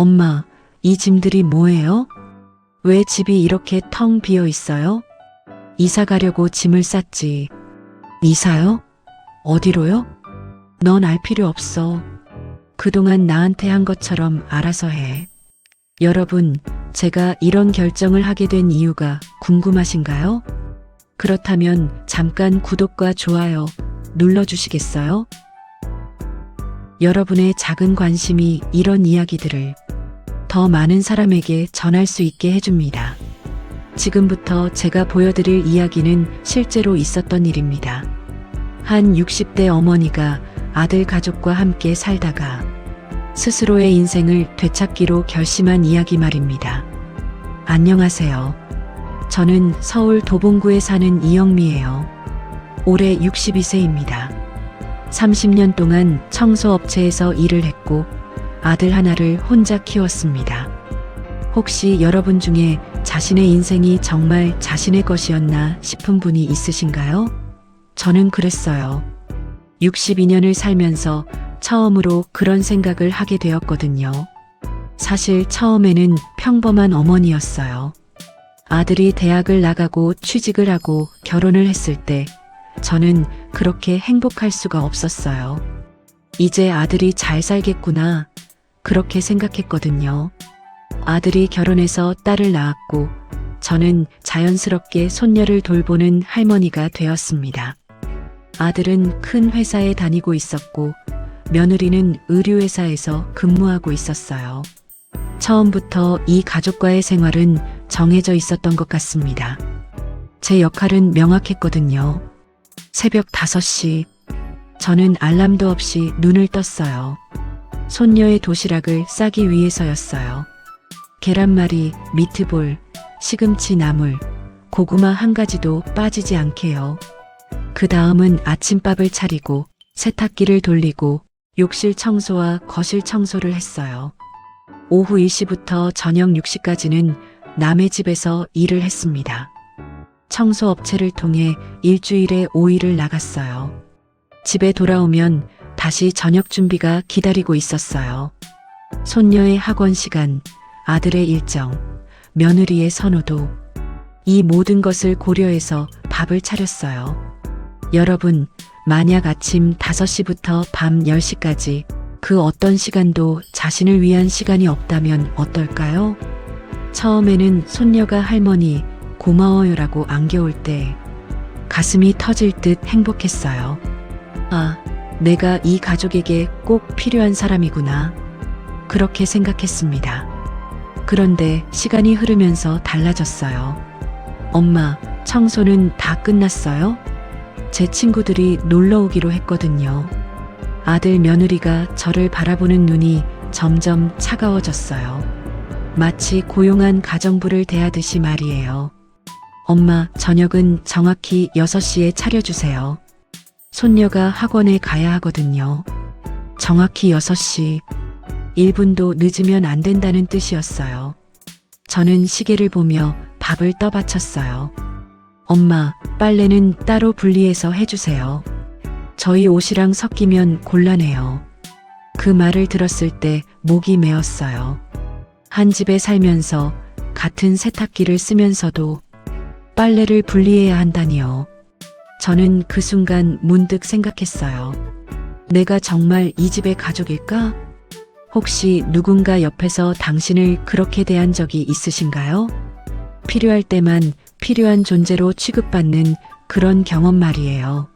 엄마, 이 짐들이 뭐예요? 왜 집이 이렇게 텅 비어 있어요? 이사 가려고 짐을 쌌지. 이사요? 어디로요? 넌 알 필요 없어. 그동안 나한테 한 것처럼 알아서 해. 여러분, 제가 이런 결정을 하게 된 이유가 궁금하신가요? 그렇다면 잠깐 구독과 좋아요 눌러주시겠어요? 여러분의 작은 관심이 이런 이야기들을 더 많은 사람에게 전할 수 있게 해줍니다. 지금부터 제가 보여드릴 이야기는 실제로 있었던 일입니다. 한 60대 어머니가 아들 가족과 함께 살다가 스스로의 인생을 되찾기로 결심한 이야기 말입니다. 안녕하세요. 저는 서울 도봉구에 사는 이영미예요. 올해 62세입니다. 30년 동안 청소업체에서 일을 했고 아들 하나를 혼자 키웠습니다. 혹시 여러분 중에 자신의 인생이 정말 자신의 것이었나 싶은 분이 있으신가요? 저는 그랬어요. 62년을 살면서 처음으로 그런 생각을 하게 되었거든요. 사실 처음에는 평범한 어머니였어요. 아들이 대학을 나가고 취직을 하고 결혼을 했을 때 저는 그렇게 행복할 수가 없었어요. 이제 아들이 잘 살겠구나, 그렇게 생각했거든요. 아들이 결혼해서 딸을 낳았고 저는 자연스럽게 손녀를 돌보는 할머니가 되었습니다. 아들은 큰 회사에 다니고 있었고 며느리는 의류회사에서 근무하고 있었어요. 처음부터 이 가족과의 생활은 정해져 있었던 것 같습니다. 제 역할은 명확했거든요. 새벽 5시, 저는 알람도 없이 눈을 떴어요. 손녀의 도시락을 싸기 위해서였어요. 계란말이, 미트볼, 시금치 나물, 고구마 한 가지도 빠지지 않게요. 그 다음은 아침밥을 차리고 세탁기를 돌리고 욕실 청소와 거실 청소를 했어요. 오후 1시부터 저녁 6시까지는 남의 집에서 일을 했습니다. 청소업체를 통해 일주일에 5일을 나갔어요. 집에 돌아오면 다시 저녁 준비가 기다리고 있었어요. 손녀의 학원 시간, 아들의 일정, 며느리의 선호도, 이 모든 것을 고려해서 밥을 차렸어요. 여러분, 만약 아침 5시부터 밤 10시까지 그 어떤 시간도 자신을 위한 시간이 없다면 어떨까요? 처음에는 손녀가 할머니 고마워요라고 안겨올 때 가슴이 터질 듯 행복했어요. 아, 내가 이 가족에게 꼭 필요한 사람이구나, 그렇게 생각했습니다. 그런데 시간이 흐르면서 달라졌어요. 엄마, 청소는 다 끝났어요? 제 친구들이 놀러 오기로 했거든요. 아들 며느리가 저를 바라보는 눈이 점점 차가워졌어요. 마치 고용한 가정부를 대하듯이 말이에요. 엄마, 저녁은 정확히 6시에 차려주세요. 손녀가 학원에 가야 하거든요. 정확히 6시, 1분도 늦으면 안 된다는 뜻이었어요. 저는 시계를 보며 밥을 떠받쳤어요. 엄마, 빨래는 따로 분리해서 해주세요. 저희 옷이랑 섞이면 곤란해요. 그 말을 들었을 때 목이 메었어요. 한 집에 살면서 같은 세탁기를 쓰면서도 빨래를 분리해야 한다니요. 저는 그 순간 문득 생각했어요. 내가 정말 이 집의 가족일까? 혹시 누군가 옆에서 당신을 그렇게 대한 적이 있으신가요? 필요할 때만 필요한 존재로 취급받는 그런 경험 말이에요.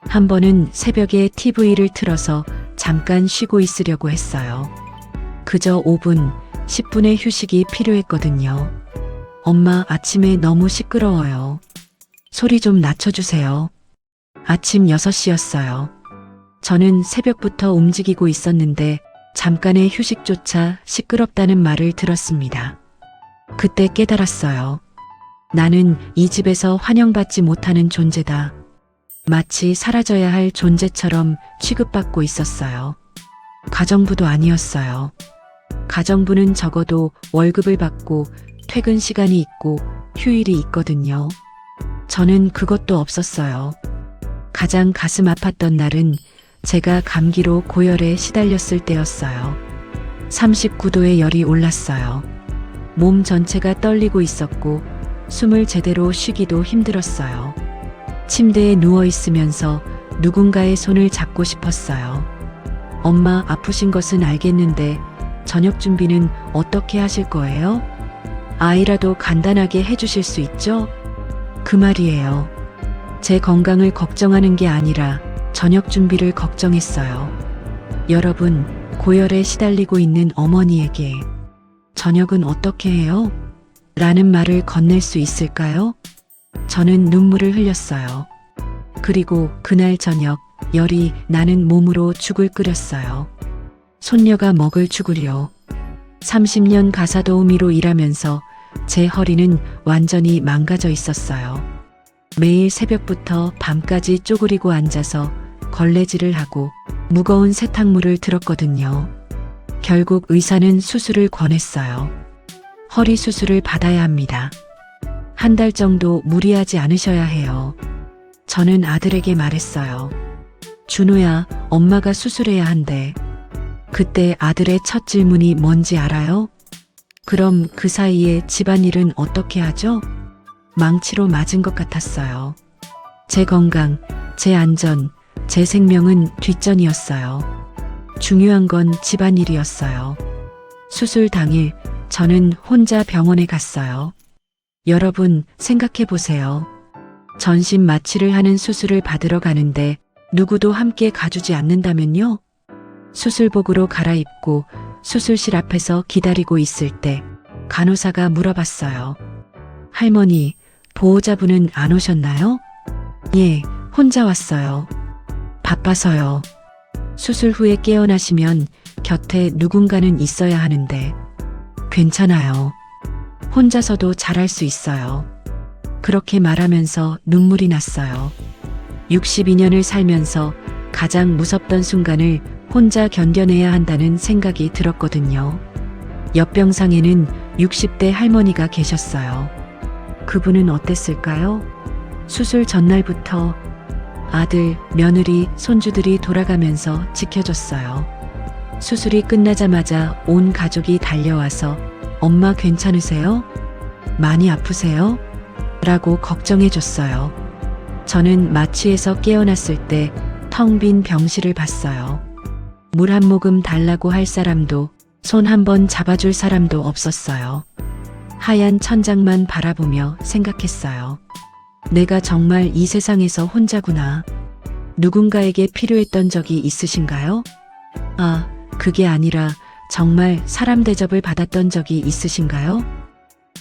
한 번은 새벽에 TV를 틀어서 잠깐 쉬고 있으려고 했어요. 그저 5분, 10분의 휴식이 필요했거든요. 엄마, 아침에 너무 시끄러워요. 소리 좀 낮춰주세요. 아침 6시였어요. 저는 새벽부터 움직이고 있었는데 잠깐의 휴식조차 시끄럽다는 말을 들었습니다. 그때 깨달았어요. 나는 이 집에서 환영받지 못하는 존재다. 마치 사라져야 할 존재처럼 취급받고 있었어요. 가정부도 아니었어요. 가정부는 적어도 월급을 받고 퇴근 시간이 있고 휴일이 있거든요. 저는 그것도 없었어요. 가장 가슴 아팠던 날은 제가 감기로 고열에 시달렸을 때였어요. 39도의 열이 올랐어요. 몸 전체가 떨리고 있었고 숨을 제대로 쉬기도 힘들었어요. 침대에 누워 있으면서 누군가의 손을 잡고 싶었어요. 엄마 아프신 것은 알겠는데 저녁 준비는 어떻게 하실 거예요? 아이라도 간단하게 해주실 수 있죠? 그 말이에요. 제 건강을 걱정하는 게 아니라 저녁 준비를 걱정했어요. 여러분, 고열에 시달리고 있는 어머니에게 저녁은 어떻게 해요? 라는 말을 건넬 수 있을까요? 저는 눈물을 흘렸어요. 그리고 그날 저녁 열이 나는 몸으로 죽을 끓였어요. 손녀가 먹을 죽을요. 30년 가사도우미로 일하면서 제 허리는 완전히 망가져 있었어요. 매일 새벽부터 밤까지 쪼그리고 앉아서 걸레질을 하고 무거운 세탁물을 들었거든요. 결국 의사는 수술을 권했어요. 허리 수술을 받아야 합니다. 한 달 정도 무리하지 않으셔야 해요. 저는 아들에게 말했어요. 준호야, 엄마가 수술해야 한대. 그때 아들의 첫 질문이 뭔지 알아요? 그럼 그 사이에 집안일은 어떻게 하죠? 망치로 맞은 것 같았어요. 제 건강, 제 안전, 제 생명은 뒷전이었어요. 중요한 건 집안일이었어요. 수술 당일 저는 혼자 병원에 갔어요. 여러분 생각해 보세요. 전신 마취를 하는 수술을 받으러 가는데 누구도 함께 가주지 않는다면요? 수술복으로 갈아입고 수술실 앞에서 기다리고 있을 때 간호사가 물어봤어요. 할머니, 보호자분은 안 오셨나요? 예, 혼자 왔어요. 바빠서요. 수술 후에 깨어나시면 곁에 누군가는 있어야 하는데 괜찮아요. 혼자서도 잘할 수 있어요. 그렇게 말하면서 눈물이 났어요. 62년을 살면서 가장 무섭던 순간을 혼자 견뎌내야 한다는 생각이 들었거든요. 옆병상에는 60대 할머니가 계셨어요. 그분은 어땠을까요? 수술 전날부터 아들, 며느리, 손주들이 돌아가면서 지켜줬어요. 수술이 끝나자마자 온 가족이 달려와서 엄마 괜찮으세요? 많이 아프세요? 라고 걱정해줬어요. 저는 마취에서 깨어났을 때 텅 빈 병실을 봤어요. 물 한 모금 달라고 할 사람도 손 한 번 잡아줄 사람도 없었어요. 하얀 천장만 바라보며 생각했어요. 내가 정말 이 세상에서 혼자구나. 누군가에게 필요했던 적이 있으신가요? 아, 그게 아니라 정말 사람 대접을 받았던 적이 있으신가요?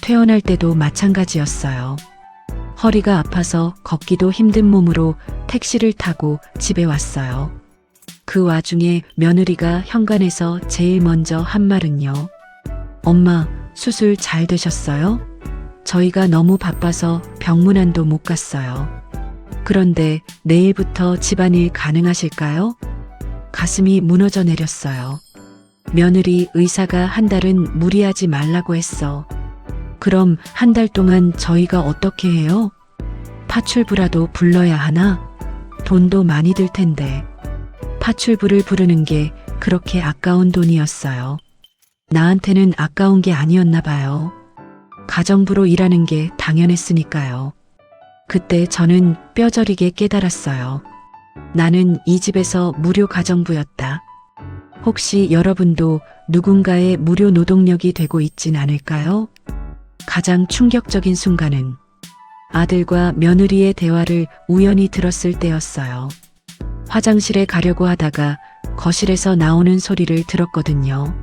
퇴원할 때도 마찬가지였어요. 허리가 아파서 걷기도 힘든 몸으로 택시를 타고 집에 왔어요. 그 와중에 며느리가 현관에서 제일 먼저 한 말은요. 엄마, 수술 잘 되셨어요? 저희가 너무 바빠서 병문안도 못 갔어요. 그런데 내일부터 집안일 가능하실까요? 가슴이 무너져 내렸어요. 며느리 의사가 한 달은 무리하지 말라고 했어. 그럼 한 달 동안 저희가 어떻게 해요? 파출부라도 불러야 하나? 돈도 많이 들 텐데. 파출부를 부르는 게 그렇게 아까운 돈이었어요. 나한테는 아까운 게 아니었나 봐요. 가정부로 일하는 게 당연했으니까요. 그때 저는 뼈저리게 깨달았어요. 나는 이 집에서 무료 가정부였다. 혹시 여러분도 누군가의 무료 노동력이 되고 있진 않을까요? 가장 충격적인 순간은 아들과 며느리의 대화를 우연히 들었을 때였어요. 화장실에 가려고 하다가 거실에서 나오는 소리를 들었거든요.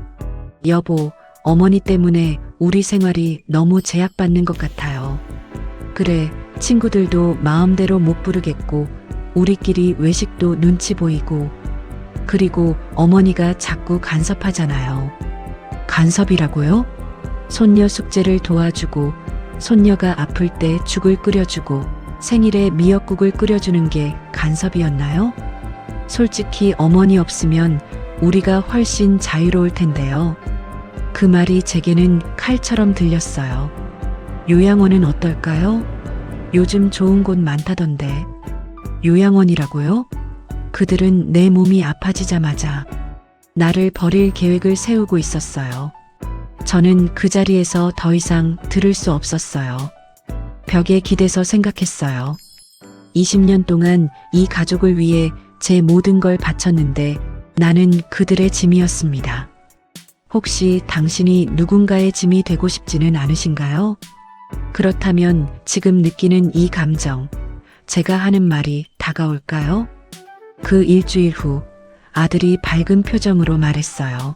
여보, 어머니 때문에 우리 생활이 너무 제약받는 것 같아요. 그래, 친구들도 마음대로 못 부르겠고 우리끼리 외식도 눈치 보이고 그리고 어머니가 자꾸 간섭하잖아요. 간섭이라고요? 손녀 숙제를 도와주고 손녀가 아플 때 죽을 끓여주고 생일에 미역국을 끓여주는 게 간섭이었나요? 솔직히 어머니 없으면 우리가 훨씬 자유로울 텐데요. 그 말이 제게는 칼처럼 들렸어요. 요양원은 어떨까요? 요즘 좋은 곳 많다던데. 요양원이라고요? 그들은 내 몸이 아파지자마자 나를 버릴 계획을 세우고 있었어요. 저는 그 자리에서 더 이상 들을 수 없었어요. 벽에 기대서 생각했어요. 20년 동안 이 가족을 위해 제 모든 걸 바쳤는데 나는 그들의 짐이었습니다. 혹시 당신이 누군가의 짐이 되고 싶지는 않으신가요? 그렇다면 지금 느끼는 이 감정, 제가 하는 말이 다가올까요? 그 일주일 후 아들이 밝은 표정으로 말했어요.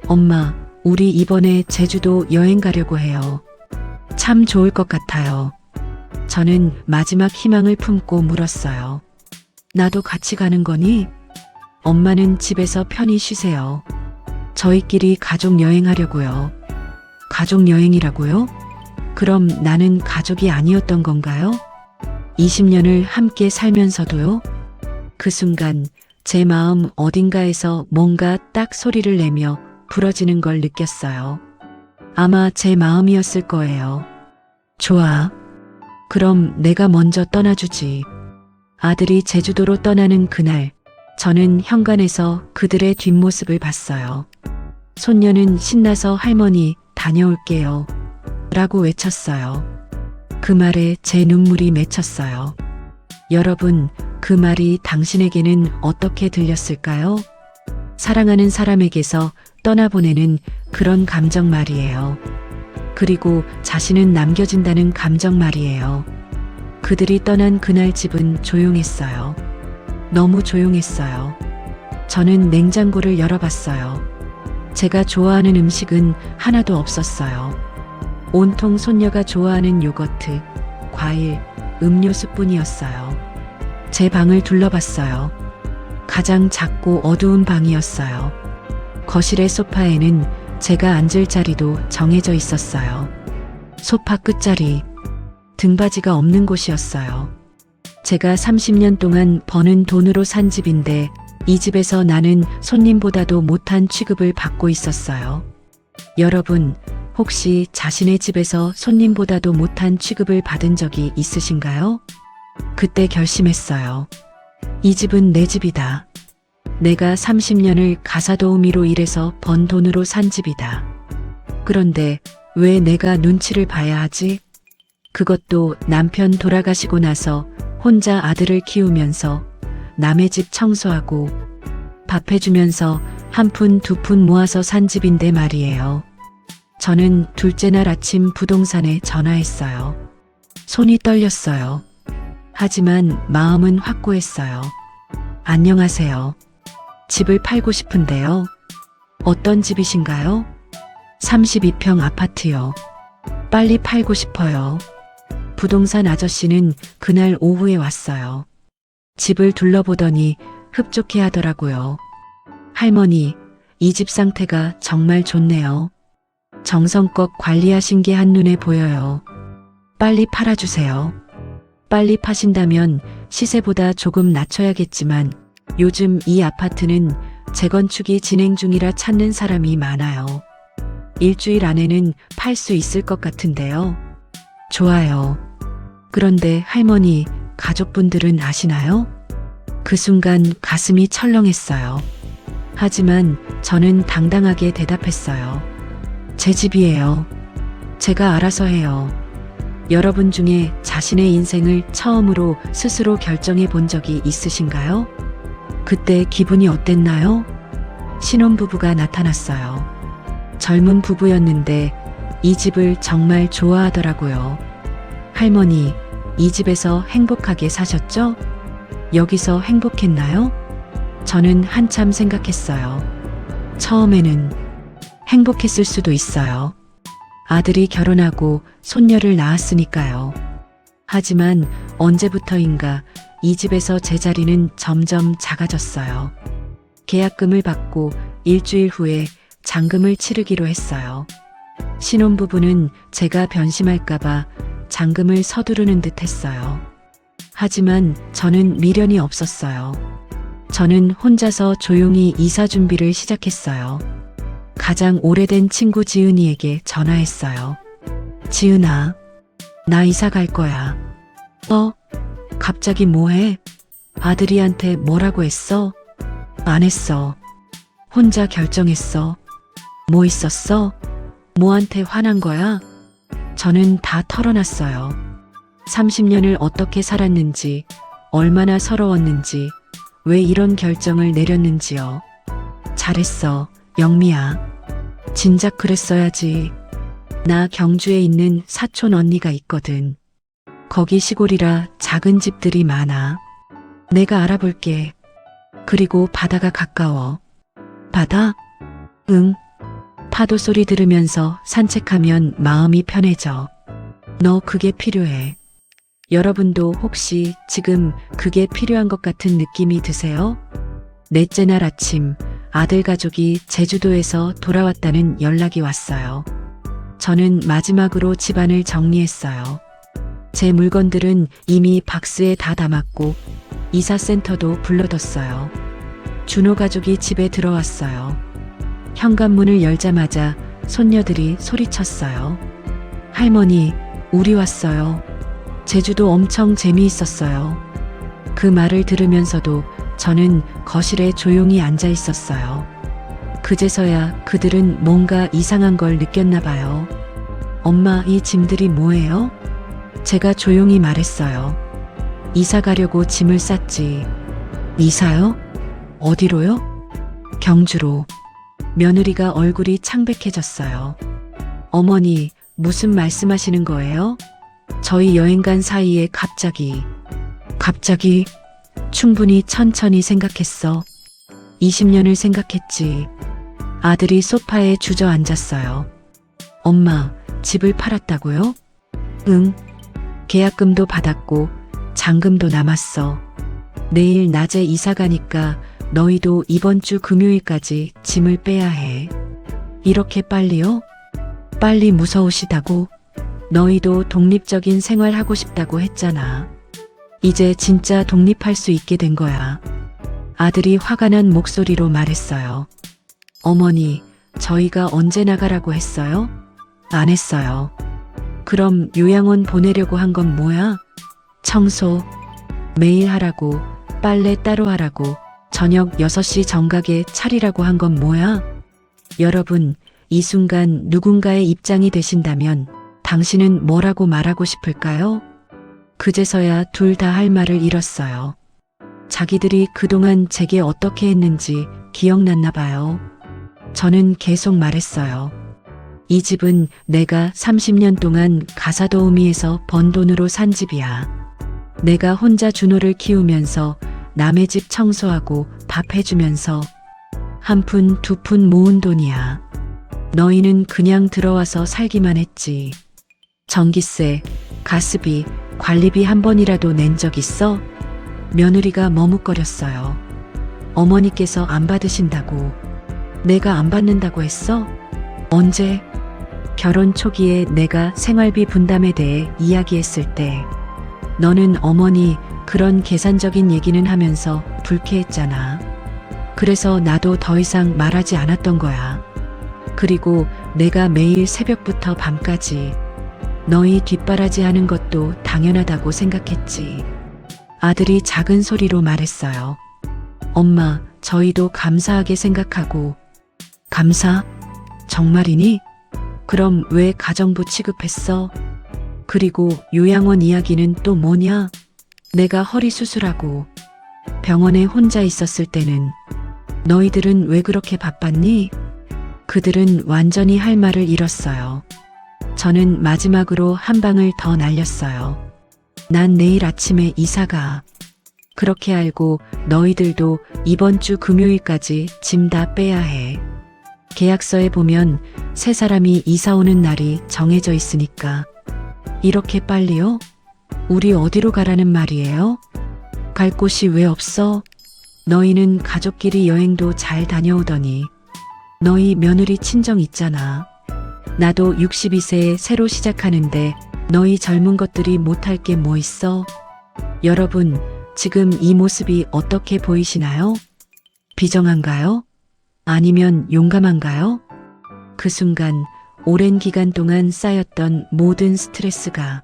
엄마, 우리 이번에 제주도 여행 가려고 해요. 참 좋을 것 같아요. 저는 마지막 희망을 품고 물었어요. 나도 같이 가는 거니? 엄마는 집에서 편히 쉬세요. 저희끼리 가족 여행하려고요. 가족 여행이라고요? 그럼 나는 가족이 아니었던 건가요? 20년을 함께 살면서도요? 그 순간 제 마음 어딘가에서 뭔가 딱 소리를 내며 부러지는 걸 느꼈어요. 아마 제 마음이었을 거예요. 좋아. 그럼 내가 먼저 떠나주지. 아들이 제주도로 떠나는 그날, 저는 현관에서 그들의 뒷모습을 봤어요. 손녀는 신나서 할머니 다녀올게요. 라고 외쳤어요. 그 말에 제 눈물이 맺혔어요. 여러분, 그 말이 당신에게는 어떻게 들렸을까요? 사랑하는 사람에게서 떠나보내는 그런 감정 말이에요. 그리고 자신은 남겨진다는 감정 말이에요. 그들이 떠난 그날 집은 조용했어요. 너무 조용했어요. 저는 냉장고를 열어봤어요. 제가 좋아하는 음식은 하나도 없었어요. 온통 손녀가 좋아하는 요거트, 과일, 음료수뿐이었어요. 제 방을 둘러봤어요. 가장 작고 어두운 방이었어요. 거실의 소파에는 제가 앉을 자리도 정해져 있었어요. 소파 끝자리, 등받이가 없는 곳이었어요. 제가 30년 동안 버는 돈으로 산 집인데 이 집에서 나는 손님보다도 못한 취급을 받고 있었어요. 여러분, 혹시 자신의 집에서 손님보다도 못한 취급을 받은 적이 있으신가요? 그때 결심했어요. 이 집은 내 집이다. 내가 30년을 가사도우미로 일해서 번 돈으로 산 집이다. 그런데 왜 내가 눈치를 봐야 하지? 그것도 남편 돌아가시고 나서 혼자 아들을 키우면서 남의 집 청소하고 밥 해주면서 한 푼 두 푼 모아서 산 집인데 말이에요. 저는 둘째 날 아침 부동산에 전화했어요. 손이 떨렸어요. 하지만 마음은 확고했어요. 안녕하세요. 집을 팔고 싶은데요. 어떤 집이신가요? 32평 아파트요. 빨리 팔고 싶어요. 부동산 아저씨는 그날 오후에 왔어요. 집을 둘러보더니 흡족해 하더라고요. 할머니, 이 집 상태가 정말 좋네요. 정성껏 관리하신 게 한눈에 보여요. 빨리 팔아주세요. 빨리 파신다면 시세보다 조금 낮춰야겠지만 요즘 이 아파트는 재건축이 진행 중이라 찾는 사람이 많아요. 일주일 안에는 팔 수 있을 것 같은데요. 좋아요. 그런데 할머니, 가족분들은 아시나요? 그 순간 가슴이 철렁했어요. 하지만 저는 당당하게 대답했어요. 제 집이에요. 제가 알아서 해요. 여러분 중에 자신의 인생을 처음으로 스스로 결정해 본 적이 있으신가요? 그때 기분이 어땠나요? 신혼부부가 나타났어요. 젊은 부부였는데 이 집을 정말 좋아하더라고요. 할머니, 이 집에서 행복하게 사셨죠? 여기서 행복했나요? 저는 한참 생각했어요. 처음에는 행복했을 수도 있어요. 아들이 결혼하고 손녀를 낳았으니까요. 하지만 언제부터인가 이 집에서 제 자리는 점점 작아졌어요. 계약금을 받고 일주일 후에 잔금을 치르기로 했어요. 신혼부부는 제가 변심할까봐 잔금을 서두르는 듯 했어요. 하지만 저는 미련이 없었어요. 저는 혼자서 조용히 이사 준비를 시작했어요. 가장 오래된 친구 지은이에게 전화했어요. 지은아, 나 이사 갈 거야. 갑자기 뭐해? 아들이한테 뭐라고 했어? 안 했어. 혼자 결정했어. 뭐 있었어? 뭐한테 화난 거야? 저는 다 털어놨어요. 30년을 어떻게 살았는지, 얼마나 서러웠는지, 왜 이런 결정을 내렸는지요. 잘했어, 영미야. 진작 그랬어야지. 나 경주에 있는 사촌 언니가 있거든. 거기 시골이라 작은 집들이 많아. 내가 알아볼게. 그리고 바다가 가까워. 바다? 응. 파도 소리 들으면서 산책하면 마음이 편해져. 너 그게 필요해. 여러분도 혹시 지금 그게 필요한 것 같은 느낌이 드세요? 넷째 날 아침 아들 가족이 제주도에서 돌아왔다는 연락이 왔어요. 저는 마지막으로 집안을 정리했어요. 제 물건들은 이미 박스에 다 담았고 이사센터도 불러뒀어요. 준호 가족이 집에 들어왔어요. 현관문을 열자마자 손녀들이 소리쳤어요. 할머니, 우리 왔어요. 제주도 엄청 재미있었어요. 그 말을 들으면서도 저는 거실에 조용히 앉아 있었어요. 그제서야 그들은 뭔가 이상한 걸 느꼈나 봐요. 엄마, 이 짐들이 뭐예요? 제가 조용히 말했어요. 이사 가려고 짐을 쌌지. 이사요? 어디로요? 경주로. 며느리가 얼굴이 창백해졌어요. 어머니, 무슨 말씀하시는 거예요? 저희 여행 간 사이에 갑자기 충분히 천천히 생각했어. 20년을 생각했지. 아들이 소파에 주저앉았어요. 엄마, 집을 팔았다고요? 응. 계약금도 받았고 잔금도 남았어. 내일 낮에 이사 가니까 너희도 이번 주 금요일까지 짐을 빼야 해. 이렇게 빨리요? 빨리 무서우시다고? 너희도 독립적인 생활 하고 싶다고 했잖아. 이제 진짜 독립할 수 있게 된 거야. 아들이 화가 난 목소리로 말했어요. 어머니, 저희가 언제 나가라고 했어요? 안 했어요. 그럼 요양원 보내려고 한 건 뭐야? 청소 매일 하라고, 빨래 따로 하라고, 저녁 6시 정각에 차리라고 한 건 뭐야? 여러분, 이 순간 누군가의 입장이 되신다면 당신은 뭐라고 말하고 싶을까요? 그제서야 둘 다 할 말을 잃었어요. 자기들이 그동안 제게 어떻게 했는지 기억났나 봐요. 저는 계속 말했어요. 이 집은 내가 30년 동안 가사도우미에서 번 돈으로 산 집이야. 내가 혼자 준호를 키우면서 남의 집 청소하고 밥 해주면서 한 푼, 두 푼 모은 돈이야. 너희는 그냥 들어와서 살기만 했지. 전기세, 가스비, 관리비 한 번이라도 낸 적 있어? 며느리가 머뭇거렸어요. 어머니께서 안 받으신다고. 내가 안 받는다고 했어? 언제? 결혼 초기에 내가 생활비 분담에 대해 이야기했을 때 너는 어머니 그런 계산적인 얘기는 하면서 불쾌했잖아. 그래서 나도 더 이상 말하지 않았던 거야. 그리고 내가 매일 새벽부터 밤까지 너희 뒷바라지 하는 것도 당연하다고 생각했지. 아들이 작은 소리로 말했어요. 엄마, 저희도 감사하게 생각하고. 감사? 정말이니? 그럼 왜 가정부 취급했어? 그리고 요양원 이야기는 또 뭐냐? 내가 허리 수술하고 병원에 혼자 있었을 때는 너희들은 왜 그렇게 바빴니? 그들은 완전히 할 말을 잃었어요. 저는 마지막으로 한 방을 더 날렸어요. 난 내일 아침에 이사가. 그렇게 알고 너희들도 이번 주 금요일까지 짐 다 빼야 해. 계약서에 보면 세 사람이 이사 오는 날이 정해져 있으니까. 이렇게 빨리요? 우리 어디로 가라는 말이에요? 갈 곳이 왜 없어? 너희는 가족끼리 여행도 잘 다녀오더니. 너희 며느리 친정 있잖아. 나도 62세에 새로 시작하는데 너희 젊은 것들이 못할 게 뭐 있어? 여러분, 지금 이 모습이 어떻게 보이시나요? 비정한가요? 아니면 용감한가요? 그 순간 오랜 기간 동안 쌓였던 모든 스트레스가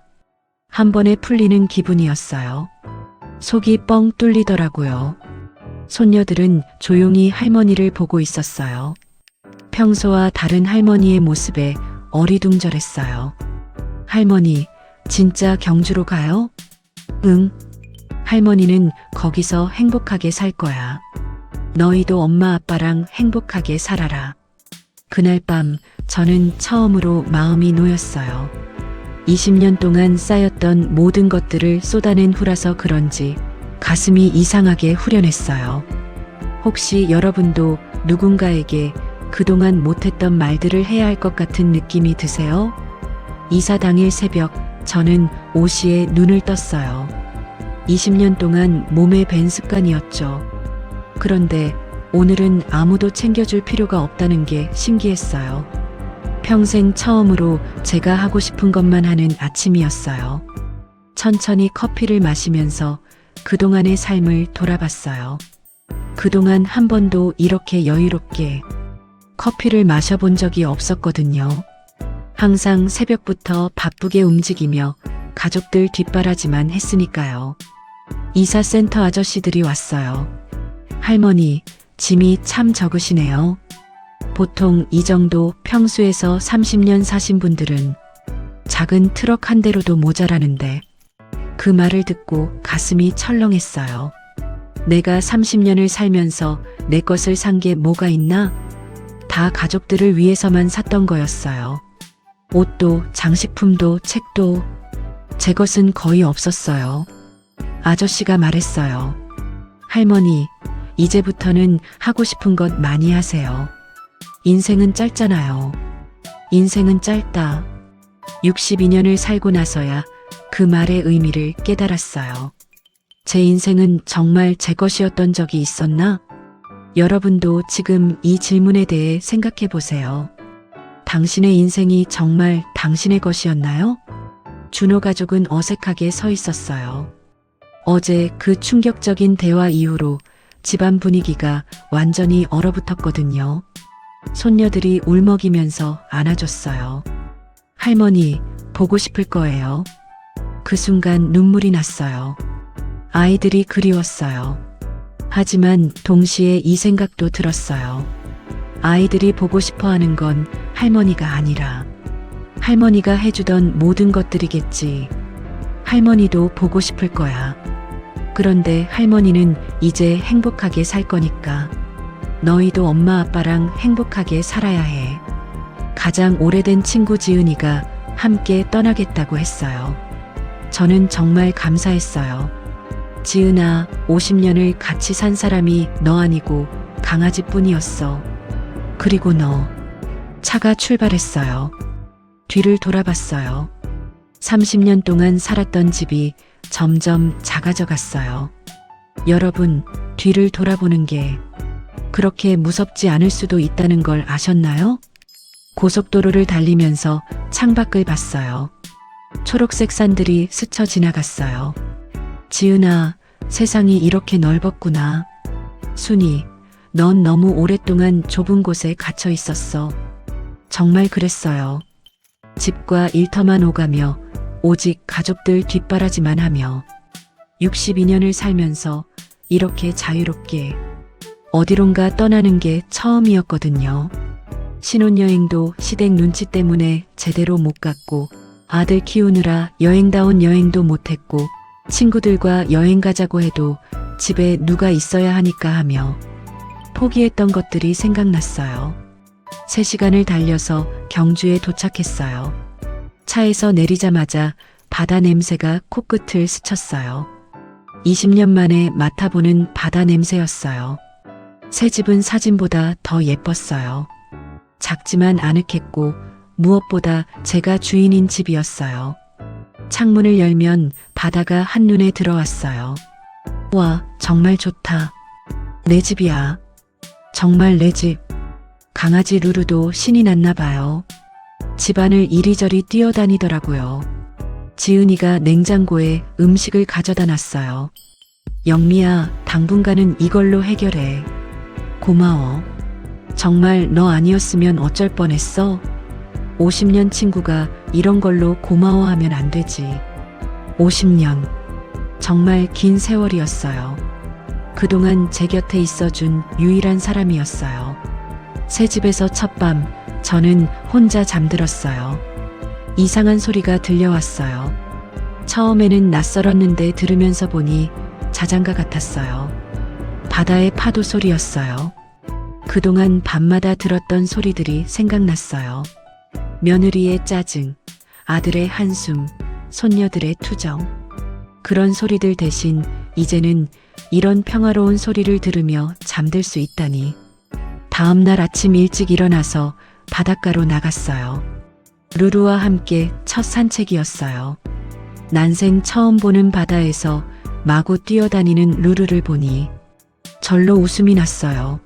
한 번에 풀리는 기분이었어요. 속이 뻥 뚫리더라고요. 손녀들은 조용히 할머니를 보고 있었어요. 평소와 다른 할머니의 모습에 어리둥절했어요. 할머니, 진짜 경주로 가요? 응. 할머니는 거기서 행복하게 살 거야. 너희도 엄마 아빠랑 행복하게 살아라. 그날 밤 저는 처음으로 마음이 놓였어요. 20년 동안 쌓였던 모든 것들을 쏟아낸 후라서 그런지 가슴이 이상하게 후련했어요. 혹시 여러분도 누군가에게 그동안 못했던 말들을 해야 할 것 같은 느낌이 드세요? 이사 당일 새벽 저는 오시에 눈을 떴어요. 20년 동안 몸에 밴 습관이었죠. 그런데 오늘은 아무도 챙겨줄 필요가 없다는 게 신기했어요. 평생 처음으로 제가 하고 싶은 것만 하는 아침이었어요. 천천히 커피를 마시면서 그동안의 삶을 돌아봤어요. 그동안 한 번도 이렇게 여유롭게 커피를 마셔본 적이 없었거든요. 항상 새벽부터 바쁘게 움직이며 가족들 뒷바라지만 했으니까요. 이사센터 아저씨들이 왔어요. 할머니, 짐이 참 적으시네요. 보통 이 정도 평수에서 30년 사신 분들은 작은 트럭 한 대로도 모자라는데 그 말을 듣고 가슴이 철렁했어요. 내가 30년을 살면서 내 것을 산 게 뭐가 있나? 다 가족들을 위해서만 샀던 거였어요. 옷도 장식품도 책도 제 것은 거의 없었어요. 아저씨가 말했어요. 할머니, 이제부터는 하고 싶은 것 많이 하세요. 인생은 짧잖아요. 인생은 짧다. 62년을 살고 나서야 그 말의 의미를 깨달았어요. 제 인생은 정말 제 것이었던 적이 있었나? 여러분도 지금 이 질문에 대해 생각해 보세요. 당신의 인생이 정말 당신의 것이었나요? 준호 가족은 어색하게 서 있었어요. 어제 그 충격적인 대화 이후로 집안 분위기가 완전히 얼어붙었거든요. 손녀들이 울먹이면서 안아줬어요. 할머니, 보고 싶을 거예요. 그 순간 눈물이 났어요. 아이들이 그리웠어요. 하지만 동시에 이 생각도 들었어요. 아이들이 보고 싶어 하는 건 할머니가 아니라 할머니가 해주던 모든 것들이겠지. 할머니도 보고 싶을 거야. 그런데 할머니는 이제 행복하게 살 거니까 너희도 엄마 아빠랑 행복하게 살아야 해. 가장 오래된 친구 지은이가 함께 떠나겠다고 했어요. 저는 정말 감사했어요. 지은아, 50년을 같이 산 사람이 너 아니고 강아지뿐이었어. 그리고 너. 차가 출발했어요. 뒤를 돌아봤어요. 30년 동안 살았던 집이 점점 작아져 갔어요. 여러분, 뒤를 돌아보는 게 그렇게 무섭지 않을 수도 있다는 걸 아셨나요? 고속도로를 달리면서 창밖을 봤어요. 초록색 산들이 스쳐 지나갔어요. 지은아, 세상이 이렇게 넓었구나. 순이, 넌 너무 오랫동안 좁은 곳에 갇혀 있었어. 정말 그랬어요. 집과 일터만 오가며 오직 가족들 뒷바라지만 하며 62년을 살면서 이렇게 자유롭게 어디론가 떠나는 게 처음이었거든요. 신혼여행도 시댁 눈치 때문에 제대로 못 갔고 아들 키우느라 여행다운 여행도 못했고 친구들과 여행 가자고 해도 집에 누가 있어야 하니까 하며 포기했던 것들이 생각났어요. 3시간을 달려서 경주에 도착했어요. 차에서 내리자마자 바다 냄새가 코끝을 스쳤어요. 20년 만에 맡아보는 바다 냄새였어요. 새 집은 사진보다 더 예뻤어요. 작지만 아늑했고 무엇보다 제가 주인인 집이었어요. 창문을 열면 바다가 한눈에 들어왔어요. 와, 정말 좋다. 내 집이야. 정말 내 집. 강아지 루루도 신이 났나 봐요. 집안을 이리저리 뛰어다니더라고요. 지은이가 냉장고에 음식을 가져다 놨어요. 영미야, 당분간은 이걸로 해결해. 고마워. 정말 너 아니었으면 어쩔 뻔했어? 50년 친구가 이런 걸로 고마워하면 안 되지. 50년. 정말 긴 세월이었어요. 그동안 제 곁에 있어준 유일한 사람이었어요. 새 집에서 첫밤 저는 혼자 잠들었어요. 이상한 소리가 들려왔어요. 처음에는 낯설었는데 들으면서 보니 자장가 같았어요. 바다의 파도 소리였어요. 그동안 밤마다 들었던 소리들이 생각났어요. 며느리의 짜증, 아들의 한숨, 손녀들의 투정. 그런 소리들 대신 이제는 이런 평화로운 소리를 들으며 잠들 수 있다니. 다음 날 아침 일찍 일어나서 바닷가로 나갔어요. 루루와 함께 첫 산책이었어요. 난생 처음 보는 바다에서 마구 뛰어다니는 루루를 보니 절로 웃음이 났어요.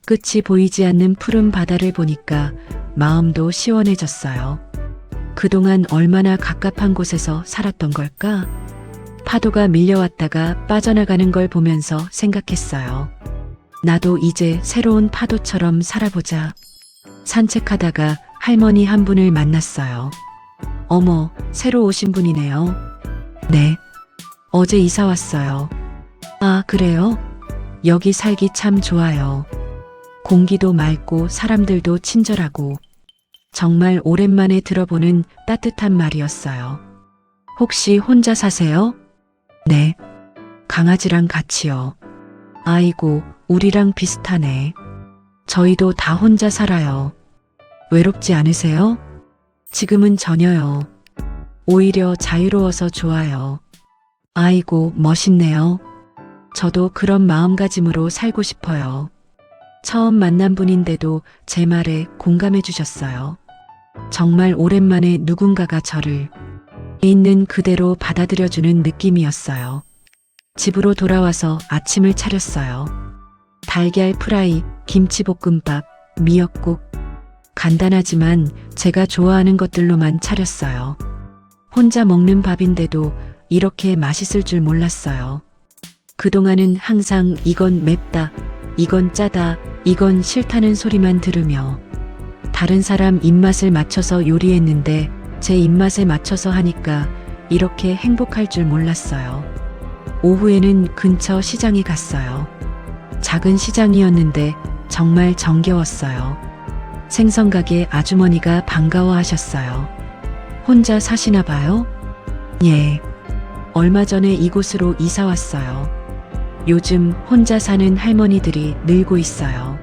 끝이 보이지 않는 푸른 바다를 보니까 마음도 시원해졌어요. 그동안 얼마나 갑갑한 곳에서 살았던 걸까? 파도가 밀려왔다가 빠져나가는 걸 보면서 생각했어요. 나도 이제 새로운 파도처럼 살아보자. 산책하다가 할머니 한 분을 만났어요. 어머, 새로 오신 분이네요. 네. 어제 이사 왔어요. 아, 그래요? 여기 살기 참 좋아요. 공기도 맑고 사람들도 친절하고 정말 오랜만에 들어보는 따뜻한 말이었어요. 혹시 혼자 사세요? 네. 강아지랑 같이요. 아이고, 우리랑 비슷하네. 저희도 다 혼자 살아요. 외롭지 않으세요? 지금은 전혀요. 오히려 자유로워서 좋아요. 아이고, 멋있네요. 저도 그런 마음가짐으로 살고 싶어요. 처음 만난 분인데도 제 말에 공감해 주셨어요. 정말 오랜만에 누군가가 저를 있는 그대로 받아들여주는 느낌이었어요. 집으로 돌아와서 아침을 차렸어요. 달걀 프라이, 김치볶음밥, 미역국. 간단하지만 제가 좋아하는 것들로만 차렸어요. 혼자 먹는 밥인데도 이렇게 맛있을 줄 몰랐어요. 그동안은 항상 이건 맵다, 이건 짜다, 이건 싫다는 소리만 들으며 다른 사람 입맛을 맞춰서 요리했는데 제 입맛에 맞춰서 하니까 이렇게 행복할 줄 몰랐어요. 오후에는 근처 시장에 갔어요. 작은 시장이었는데 정말 정겨웠어요. 생선가게 아주머니가 반가워하셨어요. 혼자 사시나 봐요? 예. 얼마 전에 이곳으로 이사 왔어요. 요즘 혼자 사는 할머니들이 늘고 있어요.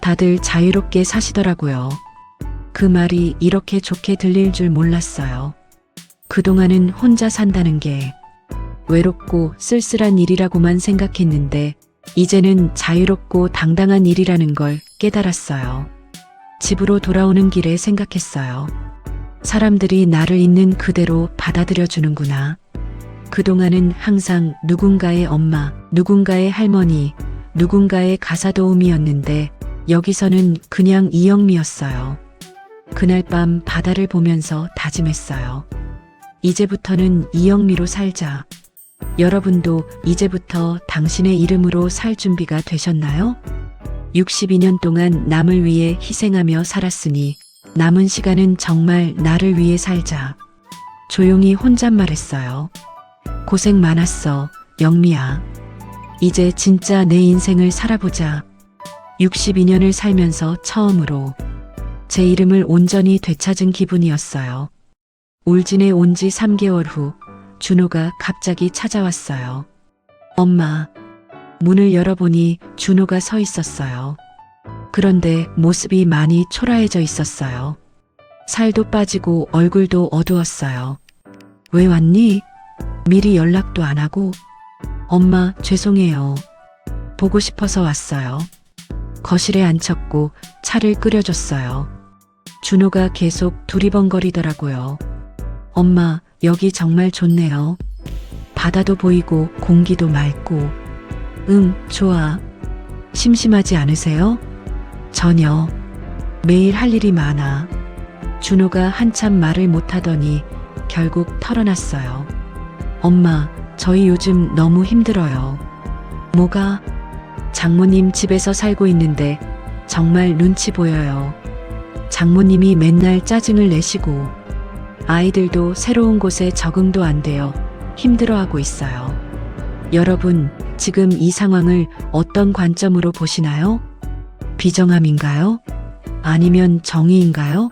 다들 자유롭게 사시더라고요. 그 말이 이렇게 좋게 들릴 줄 몰랐어요. 그동안은 혼자 산다는 게 외롭고 쓸쓸한 일이라고만 생각했는데 이제는 자유롭고 당당한 일이라는 걸 깨달았어요. 집으로 돌아오는 길에 생각했어요. 사람들이 나를 있는 그대로 받아들여 주는구나. 그동안은 항상 누군가의 엄마, 누군가의 할머니, 누군가의 가사도우미였는데 여기서는 그냥 이영미였어요. 그날 밤 바다를 보면서 다짐했어요. 이제부터는 이영미로 살자. 여러분도 이제부터 당신의 이름으로 살 준비가 되셨나요? 62년 동안 남을 위해 희생하며 살았으니 남은 시간은 정말 나를 위해 살자. 조용히 혼잣말했어요. 고생 많았어, 영미야. 이제 진짜 내 인생을 살아보자. 62년을 살면서 처음으로 제 이름을 온전히 되찾은 기분이었어요. 울진에 온 지 3개월 후 준호가 갑자기 찾아왔어요. 엄마, 문을 열어보니 준호가 서 있었어요. 그런데 모습이 많이 초라해져 있었어요. 살도 빠지고 얼굴도 어두웠어요. 왜 왔니? 미리 연락도 안 하고. 엄마, 죄송해요. 보고 싶어서 왔어요. 거실에 앉혔고 차를 끓여줬어요. 준호가 계속 두리번거리더라고요. 엄마, 여기 정말 좋네요. 바다도 보이고 공기도 맑고. 응, 좋아. 심심하지 않으세요? 전혀. 매일 할 일이 많아. 준호가 한참 말을 못하더니 결국 털어놨어요. 엄마, 저희 요즘 너무 힘들어요. 뭐가? 장모님 집에서 살고 있는데 정말 눈치 보여요. 장모님이 맨날 짜증을 내시고 아이들도 새로운 곳에 적응도 안 되어 힘들어하고 있어요. 여러분, 지금 이 상황을 어떤 관점으로 보시나요? 비정함인가요? 아니면 정의인가요?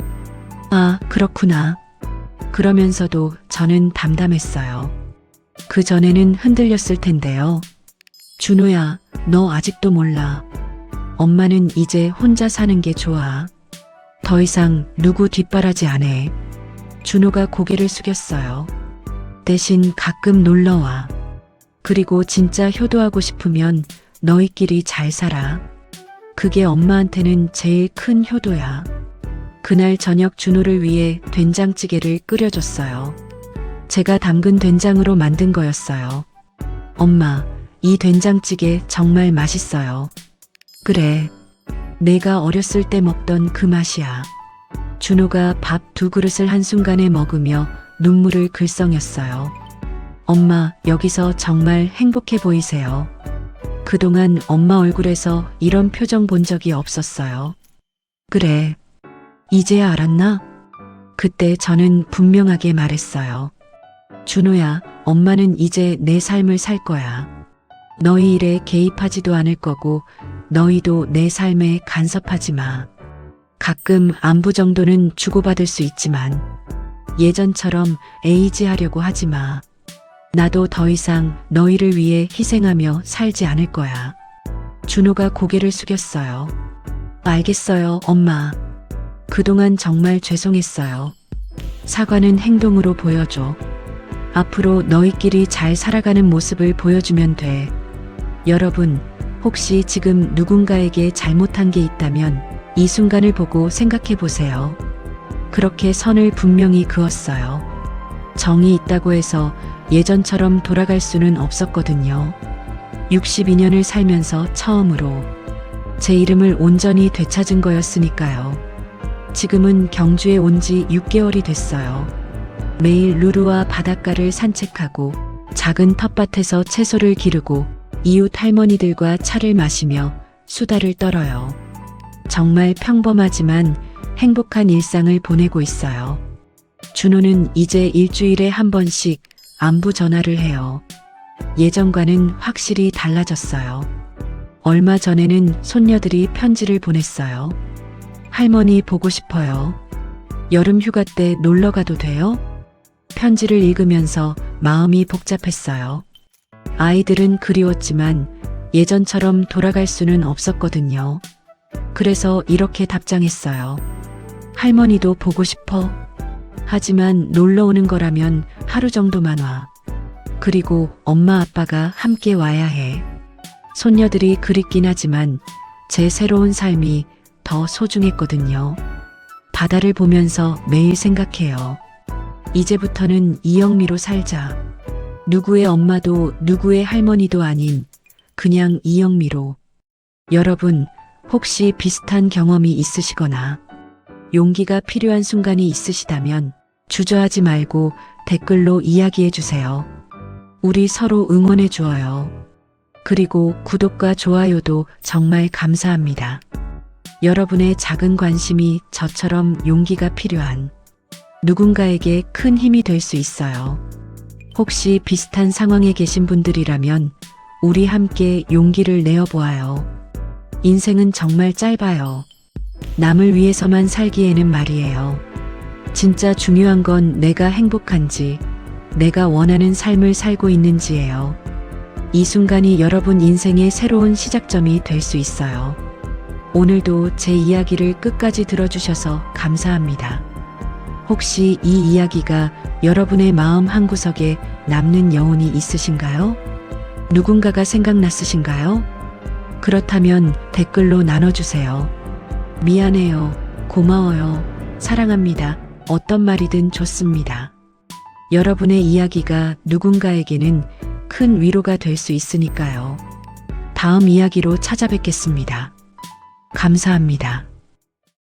아, 그렇구나. 그러면서도 저는 담담했어요. 그 전에는 흔들렸을 텐데요. 준호야, 너 아직도 몰라. 엄마는 이제 혼자 사는 게 좋아. 더 이상 누구 뒷바라지 안 해. 준호가 고개를 숙였어요. 대신 가끔 놀러와. 그리고 진짜 효도하고 싶으면 너희끼리 잘 살아. 그게 엄마한테는 제일 큰 효도야. 그날 저녁 준호를 위해 된장찌개를 끓여줬어요. 제가 담근 된장으로 만든 거였어요. 엄마, 이 된장찌개 정말 맛있어요. 그래, 내가 어렸을 때 먹던 그 맛이야. 준호가 밥 2그릇을 한순간에 먹으며 눈물을 글썽였어요. 엄마, 여기서 정말 행복해 보이세요. 그동안 엄마 얼굴에서 이런 표정 본 적이 없었어요. 그래, 이제야 알았나? 그때 저는 분명하게 말했어요. 준호야, 엄마는 이제 내 삶을 살 거야. 너희 일에 개입하지도 않을 거고 너희도 내 삶에 간섭하지 마. 가끔 안부 정도는 주고받을 수 있지만 예전처럼 에이지하려고 하지 마. 나도 더 이상 너희를 위해 희생하며 살지 않을 거야. 준호가 고개를 숙였어요. 알겠어요, 엄마. 그동안 정말 죄송했어요. 사과는 행동으로 보여줘. 앞으로 너희끼리 잘 살아가는 모습을 보여주면 돼. 여러분, 혹시 지금 누군가에게 잘못한 게 있다면 이 순간을 보고 생각해 보세요. 그렇게 선을 분명히 그었어요. 정이 있다고 해서 예전처럼 돌아갈 수는 없었거든요. 62년을 살면서 처음으로 제 이름을 온전히 되찾은 거였으니까요. 지금은 경주에 온 지 6개월이 됐어요. 매일 루루와 바닷가를 산책하고 작은 텃밭에서 채소를 기르고 이웃 할머니들과 차를 마시며 수다를 떨어요. 정말 평범하지만 행복한 일상을 보내고 있어요. 준호는 이제 일주일에 한 번씩 안부 전화를 해요. 예전과는 확실히 달라졌어요. 얼마 전에는 손녀들이 편지를 보냈어요. 할머니 보고 싶어요. 여름 휴가 때 놀러 가도 돼요? 편지를 읽으면서 마음이 복잡했어요. 아이들은 그리웠지만 예전처럼 돌아갈 수는 없었거든요. 그래서 이렇게 답장했어요. 할머니도 보고 싶어. 하지만 놀러 오는 거라면 하루 정도만 와. 그리고 엄마 아빠가 함께 와야 해. 손녀들이 그립긴 하지만 제 새로운 삶이 더 소중했거든요. 바다를 보면서 매일 생각해요. 이제부터는 이영미로 살자. 누구의 엄마도 누구의 할머니도 아닌 그냥 이영미로. 여러분, 혹시 비슷한 경험이 있으시거나 용기가 필요한 순간이 있으시다면 주저하지 말고 댓글로 이야기해 주세요. 우리 서로 응원해 주어요. 그리고 구독과 좋아요도 정말 감사합니다. 여러분의 작은 관심이 저처럼 용기가 필요한 누군가에게 큰 힘이 될 수 있어요. 혹시 비슷한 상황에 계신 분들이라면 우리 함께 용기를 내어보아요. 인생은 정말 짧아요. 남을 위해서만 살기에는 말이에요. 진짜 중요한 건 내가 행복한지, 내가 원하는 삶을 살고 있는지예요. 이 순간이 여러분 인생의 새로운 시작점이 될 수 있어요. 오늘도 제 이야기를 끝까지 들어주셔서 감사합니다. 혹시 이 이야기가 여러분의 마음 한구석에 남는 여운이 있으신가요? 누군가가 생각났으신가요? 그렇다면 댓글로 나눠주세요. 미안해요. 고마워요. 사랑합니다. 어떤 말이든 좋습니다. 여러분의 이야기가 누군가에게는 큰 위로가 될 수 있으니까요. 다음 이야기로 찾아뵙겠습니다. 감사합니다.